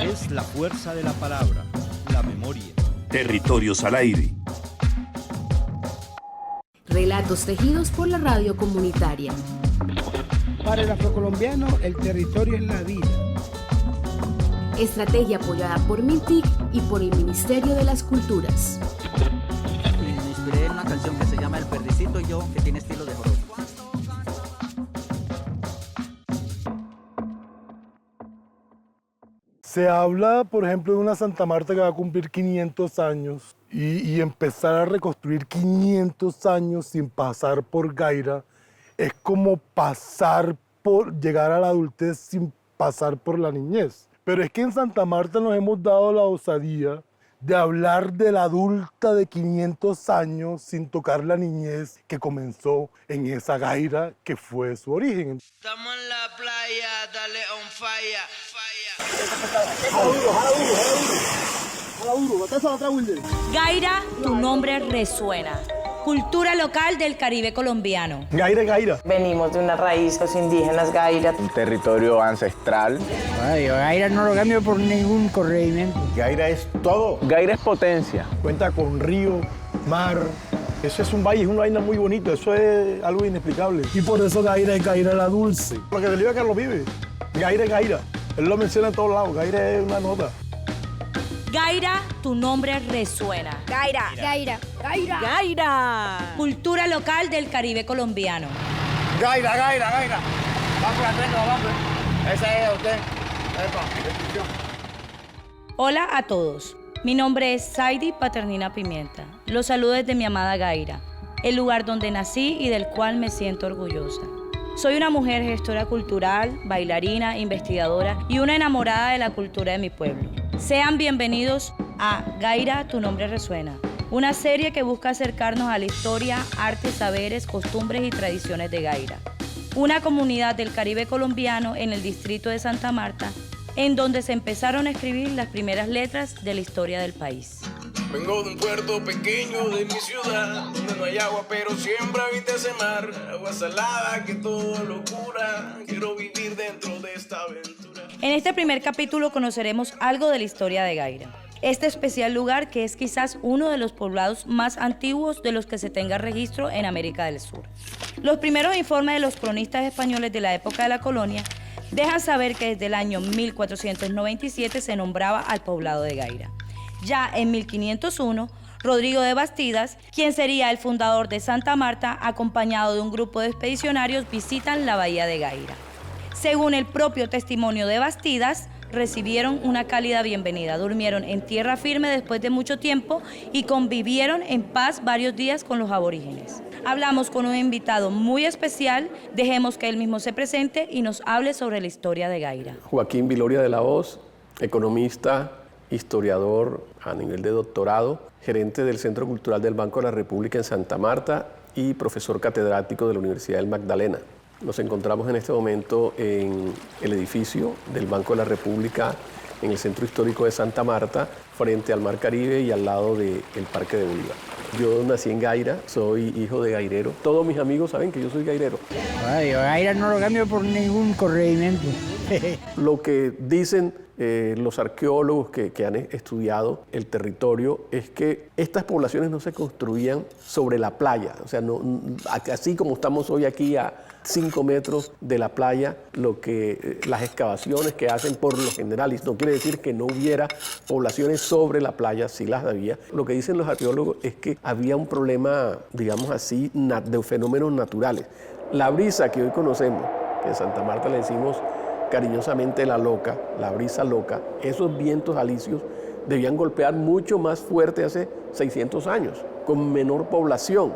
es la fuerza de la palabra, la memoria. Territorios al aire. Relatos tejidos por la radio comunitaria. Para el afrocolombiano, el territorio es la vida. Estrategia apoyada por MINTIC y por el Ministerio de las Culturas. Me inspiré en una canción que se llama El Perdicito y yo, que tiene estilo de joropo. Se habla, por ejemplo, de una Santa Marta que va a cumplir 500 años y empezar a reconstruir 500 años sin pasar por Gaira es como llegar a la adultez sin pasar por la niñez. Pero es que en Santa Marta nos hemos dado la osadía de hablar de la adulta de 500 años sin tocar la niñez que comenzó en esa Gaira que fue su origen. Estamos en la playa, dale on fire, fire. Gaira, tu nombre resuena. Cultura local del Caribe colombiano. Gaira, Gaira. Venimos de unas raíces indígenas Gaira. Un territorio ancestral. Ay, Gaira no lo cambio por ningún corregimiento. Gaira es todo. Gaira es potencia. Cuenta con río, mar. Eso es un valle, es una vaina muy bonita. Eso es algo inexplicable. Y por eso Gaira es Gaira la dulce. Lo que te digo es que lo vive. Gaira es Gaira. Él lo menciona en todos lados. Gaira es una nota. Gaira, tu nombre resuena. Gaira. Gaira. Gaira. Gaira. Cultura local del Caribe colombiano. Gaira, Gaira, Gaira. Vamos a hacerlo, vamos. Esa es usted. Hola a todos. Mi nombre es Saidi Paternina Pimienta. Los saludo desde mi amada Gaira, el lugar donde nací y del cual me siento orgullosa. Soy una mujer gestora cultural, bailarina, investigadora y una enamorada de la cultura de mi pueblo. Sean bienvenidos a Gaira, tu nombre resuena, una serie que busca acercarnos a la historia, arte, saberes, costumbres y tradiciones de Gaira, una comunidad del Caribe colombiano en el distrito de Santa Marta, en donde se empezaron a escribir las primeras letras de la historia del país. Vengo de un puerto pequeño de mi ciudad, donde no hay agua, pero siempre habita ese mar. Agua salada que todo lo cura. Quiero vivir dentro de esta aventura. En este primer capítulo conoceremos algo de la historia de Gaira. Este especial lugar que es quizás uno de los poblados más antiguos de los que se tenga registro en América del Sur. Los primeros informes de los cronistas españoles de la época de la colonia dejan saber que desde el año 1497 se nombraba al poblado de Gaira. Ya en 1501, Rodrigo de Bastidas, quien sería el fundador de Santa Marta, acompañado de un grupo de expedicionarios, visitan la bahía de Gaira. Según el propio testimonio de Bastidas, recibieron una cálida bienvenida, durmieron en tierra firme después de mucho tiempo y convivieron en paz varios días con los aborígenes. Hablamos con un invitado muy especial, dejemos que él mismo se presente y nos hable sobre la historia de Gaira. Joaquín Viloria de la Hoz, economista, historiador a nivel de doctorado, gerente del Centro Cultural del Banco de la República en Santa Marta y profesor catedrático de la Universidad del Magdalena. Nos encontramos en este momento en el edificio del Banco de la República en el Centro Histórico de Santa Marta, frente al Mar Caribe y al lado del Parque de Bolívar. Yo nací en Gaira, soy hijo de gairero. Todos mis amigos saben que yo soy gairero. Ay, Gaira no lo cambio por ningún corregimiento. Lo que dicen los arqueólogos que han estudiado el territorio es que estas poblaciones no se construían sobre la playa, o sea, no, así como estamos hoy aquí a 5 metros de la playa, las excavaciones que hacen por lo general, y no quiere decir que no hubiera poblaciones sobre la playa, sí las había. Lo que dicen los arqueólogos es que había un problema, digamos así, de fenómenos naturales. La brisa que hoy conocemos, que en Santa Marta le decimos cariñosamente la loca, la brisa loca, esos vientos alisios debían golpear mucho más fuerte hace 600 años, con menor población,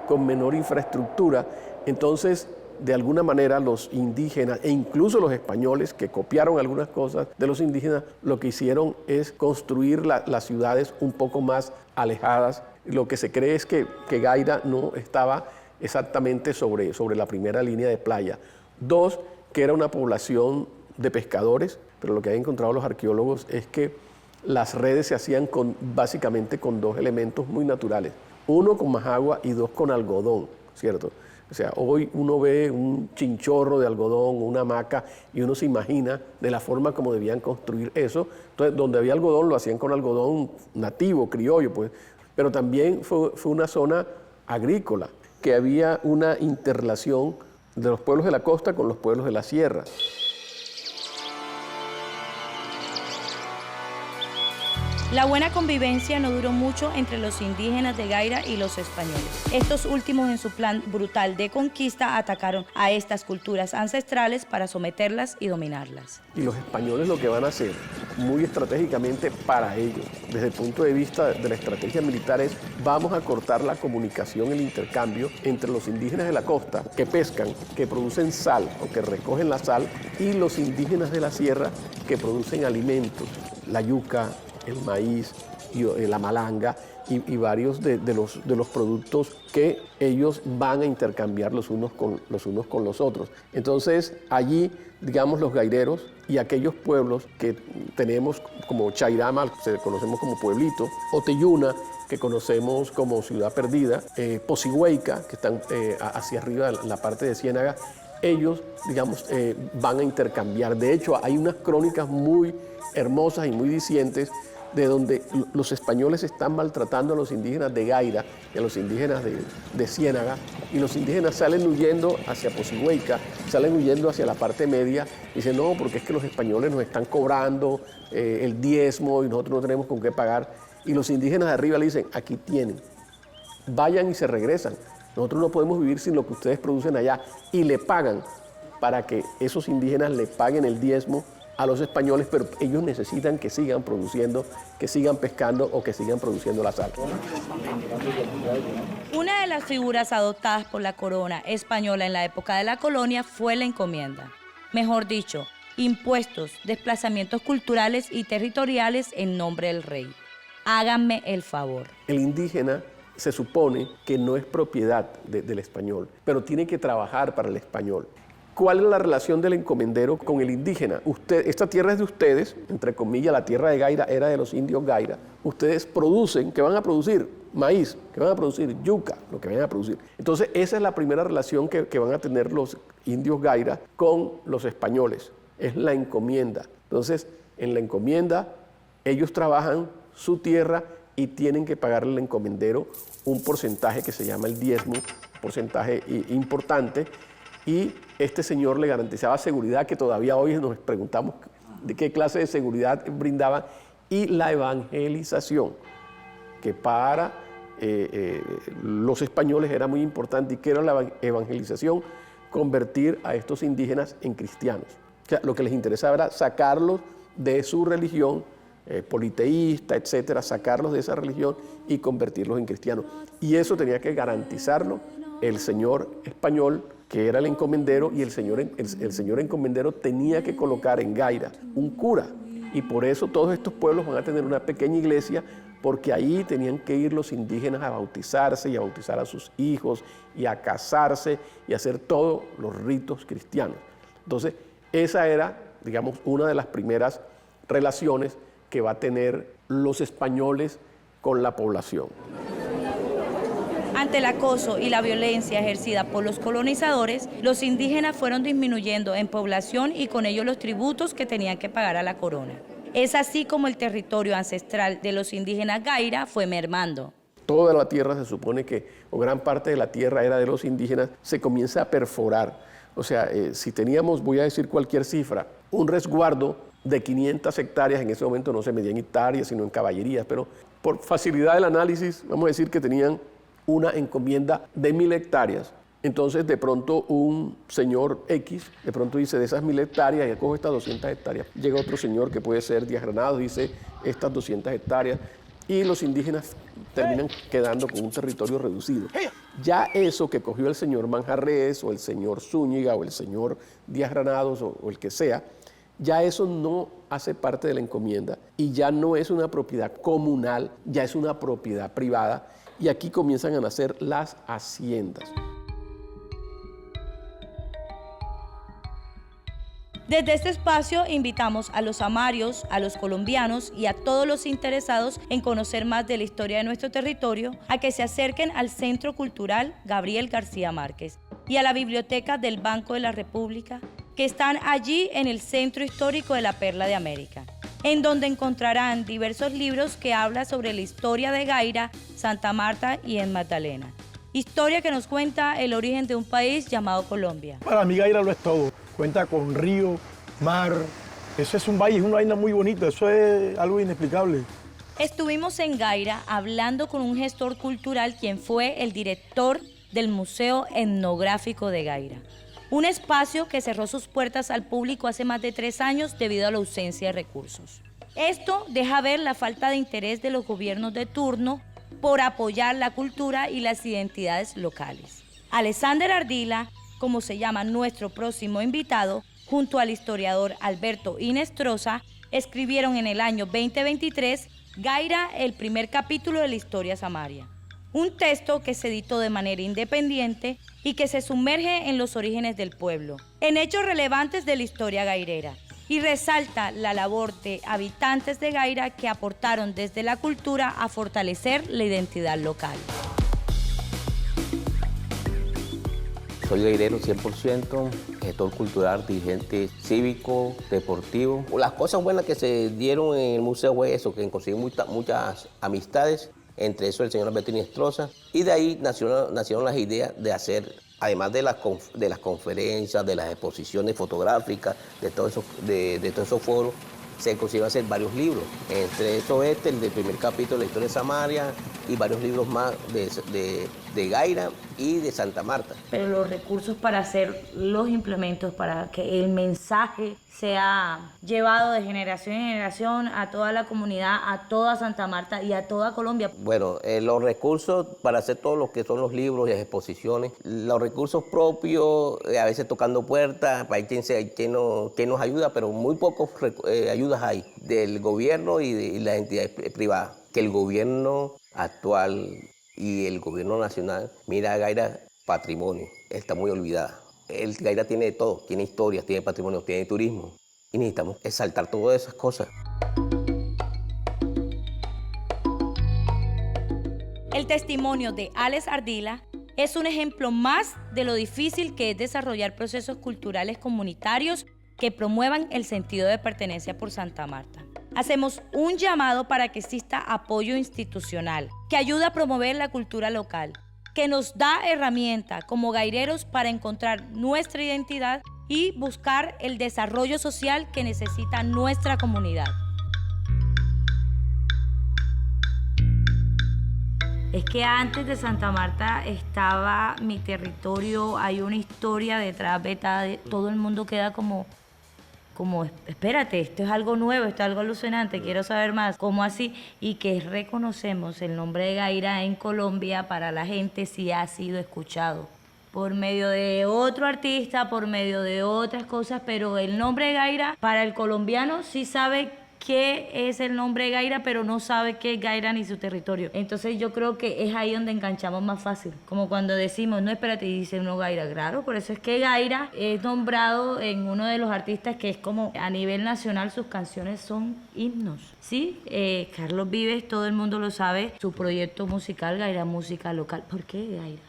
con menor infraestructura. Entonces, de alguna manera, los indígenas e incluso los españoles, que copiaron algunas cosas de los indígenas, lo que hicieron es construir las ciudades un poco más alejadas. Lo que se cree es que Gaira no estaba exactamente sobre la primera línea de playa. 2, que era una población de pescadores, pero lo que han encontrado los arqueólogos es que las redes se hacían básicamente con 2 elementos muy naturales. 1 con majagua y 2 con algodón, ¿cierto? O sea, hoy uno ve un chinchorro de algodón, una hamaca, y uno se imagina de la forma como debían construir eso. Entonces, donde había algodón, lo hacían con algodón nativo, criollo, pues. Pero también fue una zona agrícola, que había una interrelación de los pueblos de la costa con los pueblos de la sierra. La buena convivencia no duró mucho entre los indígenas de Gaira y los españoles. Estos últimos, en su plan brutal de conquista, atacaron a estas culturas ancestrales para someterlas y dominarlas. Y los españoles lo que van a hacer, muy estratégicamente para ellos, desde el punto de vista de la estrategia militar, es vamos a cortar la comunicación, el intercambio entre los indígenas de la costa que pescan, que producen sal o que recogen la sal, y los indígenas de la sierra que producen alimentos, la yuca, el maíz, y la malanga y varios de los productos que ellos van a intercambiar los unos con los otros. Entonces allí, digamos, los gaireros y aquellos pueblos que tenemos como Chairama, que conocemos como pueblito, Oteyuna, que conocemos como ciudad perdida, Pocigüeica, que están hacia arriba en la parte de Ciénaga, ellos, digamos, van a intercambiar. De hecho, hay unas crónicas muy hermosas y muy dicientes de donde los españoles están maltratando a los indígenas de Gaira y a los indígenas de Ciénaga, y los indígenas salen huyendo hacia Pocigüeica, salen huyendo hacia la parte media, y dicen, no, porque es que los españoles nos están cobrando el diezmo y nosotros no tenemos con qué pagar. Y los indígenas de arriba le dicen, aquí tienen, vayan y se regresan. Nosotros no podemos vivir sin lo que ustedes producen allá, y le pagan para que esos indígenas le paguen el diezmo a los españoles, pero ellos necesitan que sigan produciendo, que sigan pescando o que sigan produciendo la sal. Una de las figuras adoptadas por la corona española en la época de la colonia fue la encomienda. Mejor dicho, impuestos, desplazamientos culturales y territoriales en nombre del rey. Háganme el favor. El indígena se supone que no es propiedad del español, pero tiene que trabajar para el español. ¿Cuál es la relación del encomendero con el indígena? Esta tierra es de ustedes, entre comillas, la tierra de Gaira era de los indios Gaira. Ustedes producen, ¿qué van a producir? Maíz, ¿qué van a producir? Yuca, lo que vayan a producir. Entonces, esa es la primera relación que van a tener los indios Gaira con los españoles, es la encomienda. Entonces, en la encomienda, ellos trabajan su tierra y tienen que pagarle al encomendero un porcentaje que se llama el diezmo, un porcentaje importante, y este señor le garantizaba seguridad, que todavía hoy nos preguntamos de qué clase de seguridad brindaba, y la evangelización, que para los españoles era muy importante. ¿Y qué era la evangelización? Convertir a estos indígenas en cristianos. O sea, lo que les interesaba era sacarlos de su religión politeísta, etcétera, sacarlos de esa religión y convertirlos en cristianos. Y eso tenía que garantizarlo el señor español, que era el encomendero, y el señor encomendero tenía que colocar en Gaira un cura. Y por eso todos estos pueblos van a tener una pequeña iglesia, porque ahí tenían que ir los indígenas a bautizarse y a bautizar a sus hijos y a casarse y a hacer todos los ritos cristianos. Entonces, esa era, digamos, una de las primeras relaciones que va a tener los españoles con la población. Ante el acoso y la violencia ejercida por los colonizadores, los indígenas fueron disminuyendo en población y con ello los tributos que tenían que pagar a la corona. Es así como el territorio ancestral de los indígenas Gaira fue mermando. Toda la tierra se supone que, o gran parte de la tierra era de los indígenas, se comienza a perforar. O sea, si teníamos, voy a decir cualquier cifra, un resguardo de 500 hectáreas, en ese momento no se medía en hectáreas, sino en caballerías, pero por facilidad del análisis, vamos a decir que tenían una encomienda de 1000 hectáreas. Entonces, de pronto, un señor X, de pronto dice, de esas 1000 hectáreas, ya cojo estas 200 hectáreas. Llega otro señor que puede ser Díaz Granados, dice, estas 200 hectáreas, y los indígenas terminan quedando con un territorio reducido. Ya eso que cogió el señor Manjarrés, o el señor Zúñiga, o el señor Díaz Granados, o el que sea, ya eso no hace parte de la encomienda, y ya no es una propiedad comunal, ya es una propiedad privada, y aquí comienzan a nacer las haciendas. Desde este espacio invitamos a los amarios, a los colombianos y a todos los interesados en conocer más de la historia de nuestro territorio a que se acerquen al Centro Cultural Gabriel García Márquez. y a la Biblioteca del Banco de la República, que están allí en el Centro Histórico de la Perla de América, en donde encontrarán diversos libros que hablan sobre la historia de Gaira, Santa Marta y en Magdalena. Historia que nos cuenta el origen de un país llamado Colombia. Para mí Gaira lo es todo. Cuenta con río, mar. Eso es un valle, es una vaina muy bonita. Eso es algo inexplicable. Estuvimos en Gaira hablando con un gestor cultural quien fue el director del Museo Etnográfico de Gaira. Un espacio que cerró sus puertas al público hace más de 3 años debido a la ausencia de recursos. Esto deja ver la falta de interés de los gobiernos de turno por apoyar la cultura y las identidades locales. Alexander Ardila, como se llama nuestro próximo invitado, junto al historiador Alberto Inestrosa, escribieron en el año 2023 Gaira, el primer capítulo de la historia samaria. Un texto que se editó de manera independiente y que se sumerge en los orígenes del pueblo, en hechos relevantes de la historia gairera, y resalta la labor de habitantes de Gaira que aportaron desde la cultura a fortalecer la identidad local. Soy gairero 100%, gestor cultural, dirigente cívico, deportivo. Las cosas buenas que se dieron en el museo fue eso, que conseguí muchas amistades, entre eso el señor Alberto Inestrosa, y de ahí nacieron las ideas de hacer, además de las conferencias, de las exposiciones fotográficas, de todos esos foros, se consiguió hacer varios libros, entre esos el del primer capítulo de la historia de Samaria y varios libros más de Gaira y de Santa Marta. Pero los recursos para hacer los implementos, para que el mensaje sea llevado de generación en generación a toda la comunidad, a toda Santa Marta y a toda Colombia. Bueno, los recursos para hacer todo lo que son los libros y las exposiciones, los recursos propios, a veces tocando puertas, hay quien nos ayuda, pero muy pocos ayudas hay del gobierno y las entidades privadas. Que el gobierno actual y el gobierno nacional mira a Gaira patrimonio, está muy olvidada. El Gaira tiene de todo, tiene historias, tiene patrimonio, tiene turismo y necesitamos exaltar todas esas cosas. El testimonio de Alex Ardila es un ejemplo más de lo difícil que es desarrollar procesos culturales comunitarios que promuevan el sentido de pertenencia por Santa Marta. Hacemos un llamado para que exista apoyo institucional que ayude a promover la cultura local, que nos da herramientas como gaireros para encontrar nuestra identidad y buscar el desarrollo social que necesita nuestra comunidad. Es que antes de Santa Marta estaba mi territorio, hay una historia detrás, todo el mundo queda como, espérate, esto es algo nuevo, esto es algo alucinante, quiero saber más, ¿cómo así? Y que reconocemos el nombre de Gaira en Colombia para la gente sí ha sido escuchado. Por medio de otro artista, por medio de otras cosas, pero el nombre de Gaira para el colombiano sí sabe qué es el nombre de Gaira, pero no sabe qué es Gaira ni su territorio. Entonces yo creo que es ahí donde enganchamos más fácil. Como cuando decimos, no, espérate, y dice uno Gaira. Claro, por eso es que Gaira es nombrado en uno de los artistas que es como a nivel nacional sus canciones son himnos. Sí, Carlos Vives, todo el mundo lo sabe, su proyecto musical, Gaira Música Local. ¿Por qué Gaira?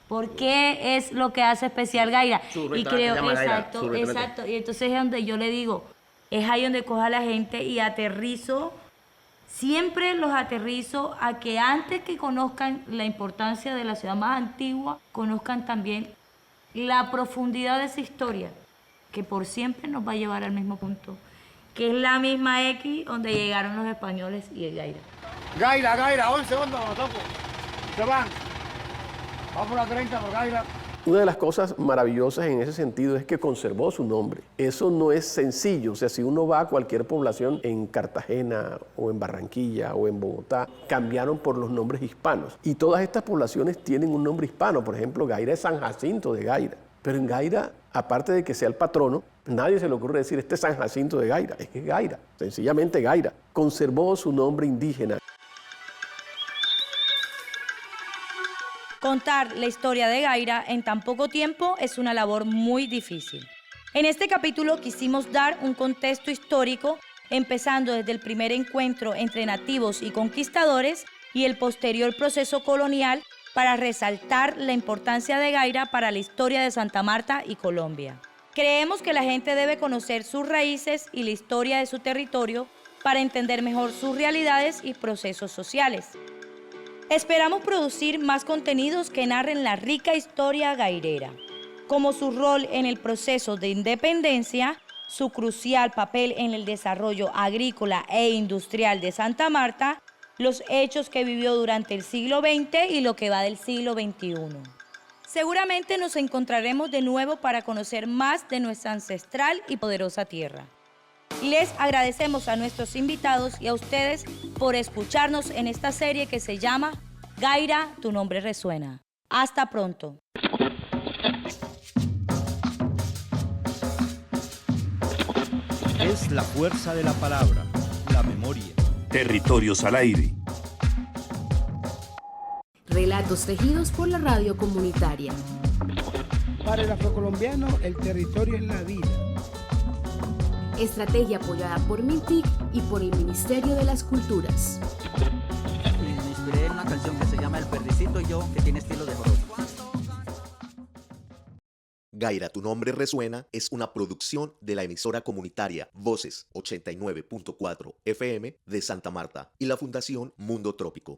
¿Por qué es lo que hace especial Gaira? Y creo, exacto. Y entonces es donde yo le digo, es ahí donde coja la gente y aterrizo, siempre los aterrizo a que antes que conozcan la importancia de la ciudad más antigua, conozcan también la profundidad de esa historia, que por siempre nos va a llevar al mismo punto, que es la misma X donde llegaron los españoles y el Gaira. Gaira, 11 segundos, nos toco. Se van. Vamos por la 30 por Gaira. Una de las cosas maravillosas en ese sentido es que conservó su nombre. Eso no es sencillo. O sea, si uno va a cualquier población en Cartagena o en Barranquilla o en Bogotá, cambiaron por los nombres hispanos. Y todas estas poblaciones tienen un nombre hispano. Por ejemplo, Gaira es San Jacinto de Gaira. Pero en Gaira, aparte de que sea el patrono, nadie se le ocurre decir este es San Jacinto de Gaira. Es que es Gaira, sencillamente Gaira. Conservó su nombre indígena. Contar la historia de Gaira en tan poco tiempo es una labor muy difícil. En este capítulo quisimos dar un contexto histórico, empezando desde el primer encuentro entre nativos y conquistadores y el posterior proceso colonial, para resaltar la importancia de Gaira para la historia de Santa Marta y Colombia. Creemos que la gente debe conocer sus raíces y la historia de su territorio para entender mejor sus realidades y procesos sociales. Esperamos producir más contenidos que narren la rica historia gairera, como su rol en el proceso de independencia, su crucial papel en el desarrollo agrícola e industrial de Santa Marta, los hechos que vivió durante el siglo XX y lo que va del siglo XXI. Seguramente nos encontraremos de nuevo para conocer más de nuestra ancestral y poderosa tierra. Les agradecemos a nuestros invitados y a ustedes por escucharnos en esta serie que se llama Gaira, tu nombre resuena. Hasta pronto. Es la fuerza de la palabra, la memoria. Territorios al aire. Relatos tejidos por la radio comunitaria. Para el afrocolombiano, el territorio es la vida. Estrategia apoyada por MINTIC y por el Ministerio de las Culturas. Me inspiré en una canción que se llama El Perdicito y yo, que tiene estilo de joropo. Gaira, tu nombre resuena es una producción de la emisora comunitaria Voces 89.4 FM de Santa Marta y la Fundación Mundo Trópico.